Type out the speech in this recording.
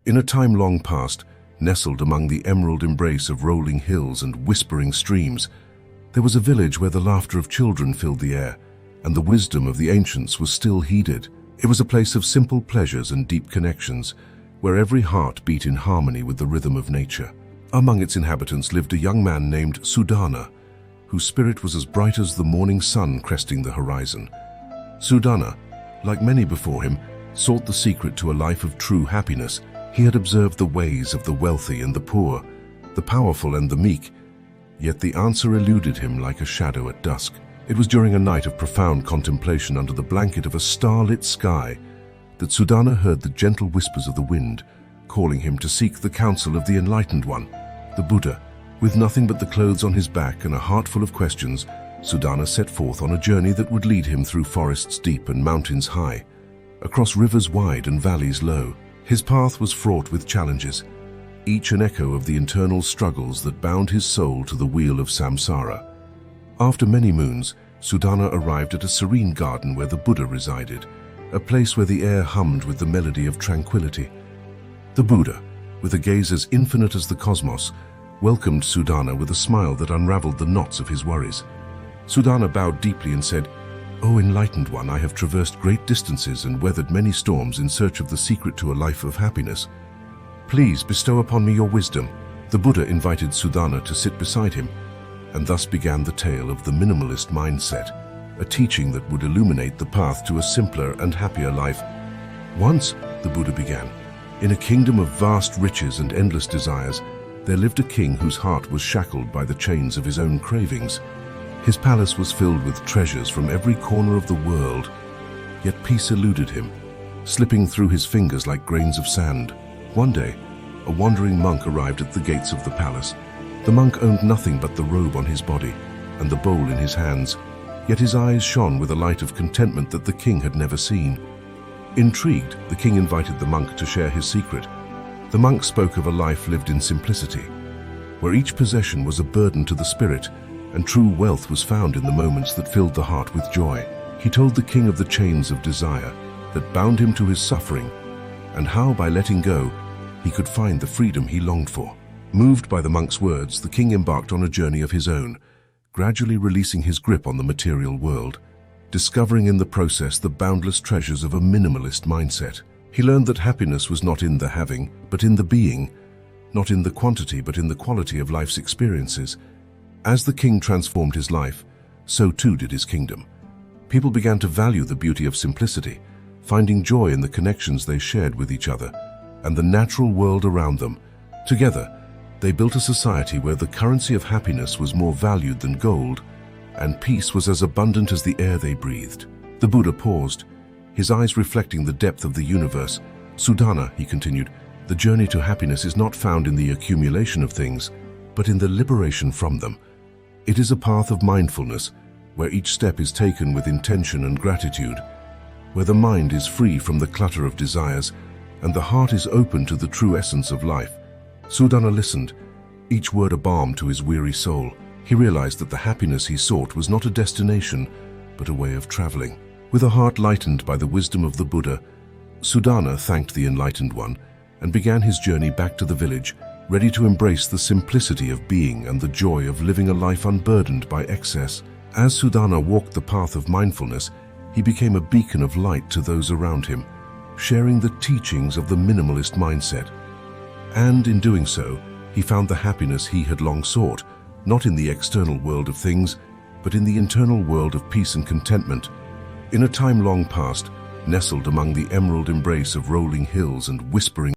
In a time long past, nestled among the emerald embrace of rolling hills and whispering streams, there was a village where the laughter of children filled the air, and the wisdom of the ancients was still heeded. It was a place of simple pleasures and deep connections, where every heart beat in harmony with the rhythm of nature. Among its inhabitants lived a young man named Sudhana, whose spirit was as bright as the morning sun cresting the horizon. Sudhana, like many before him, sought the secret to a life of true happiness. He had observed the ways of the wealthy and the poor, the powerful and the meek, yet the answer eluded him like a shadow at dusk. It was during a night of profound contemplation under the blanket of a starlit sky that Sudhana heard the gentle whispers of the wind, calling him to seek the counsel of the enlightened one, the Buddha. With nothing but the clothes on his back and a heart full of questions, Sudhana set forth on a journey that would lead him through forests deep and mountains high, across rivers wide and valleys low. His path was fraught with challenges, each an echo of the internal struggles that bound his soul to the wheel of samsara. After many moons, Sudhana arrived at a serene garden where the Buddha resided, a place where the air hummed with the melody of tranquility. The Buddha, with a gaze as infinite as the cosmos, welcomed Sudhana with a smile that unraveled the knots of his worries. Sudhana bowed deeply and said, "O enlightened one, I have traversed great distances and weathered many storms in search of the secret to a life of happiness. Please bestow upon me your wisdom." The Buddha invited Sudhana to sit beside him, and thus began the tale of the minimalist mindset, a teaching that would illuminate the path to a simpler and happier life. Once, the Buddha began, in a kingdom of vast riches and endless desires, there lived a king whose heart was shackled by the chains of his own cravings. His palace was filled with treasures from every corner of the world, yet peace eluded him, slipping through his fingers like grains of sand. One day, a wandering monk arrived at the gates of the palace. The monk owned nothing but the robe on his body and the bowl in his hands, yet his eyes shone with a light of contentment that the king had never seen. Intrigued, the king invited the monk to share his secret. The monk spoke of a life lived in simplicity, where each possession was a burden to the spirit, and true wealth was found in the moments that filled the heart with joy. He told the king of the chains of desire that bound him to his suffering, and how by letting go, he could find the freedom he longed for. Moved by the monk's words, the king embarked on a journey of his own, gradually releasing his grip on the material world, discovering in the process the boundless treasures of a minimalist mindset. He learned that happiness was not in the having, but in the being, not in the quantity, but in the quality of life's experiences. As the king transformed his life, so too did his kingdom. People began to value the beauty of simplicity, finding joy in the connections they shared with each other and the natural world around them. Together, they built a society where the currency of happiness was more valued than gold, and peace was as abundant as the air they breathed. The Buddha paused, his eyes reflecting the depth of the universe. "Sudhana," he continued, "the journey to happiness is not found in the accumulation of things, but in the liberation from them. It is a path of mindfulness, where each step is taken with intention and gratitude, where the mind is free from the clutter of desires, and the heart is open to the true essence of life." Sudhana listened, each word a balm to his weary soul. He realized that the happiness he sought was not a destination, but a way of traveling. With a heart lightened by the wisdom of the Buddha, Sudhana thanked the enlightened one and began his journey back to the village, ready to embrace the simplicity of being and the joy of living a life unburdened by excess. As Sudhana walked the path of mindfulness, he became a beacon of light to those around him, sharing the teachings of the minimalist mindset. And in doing so, he found the happiness he had long sought, not in the external world of things, but in the internal world of peace and contentment. In a time long past, nestled among the emerald embrace of rolling hills and whispering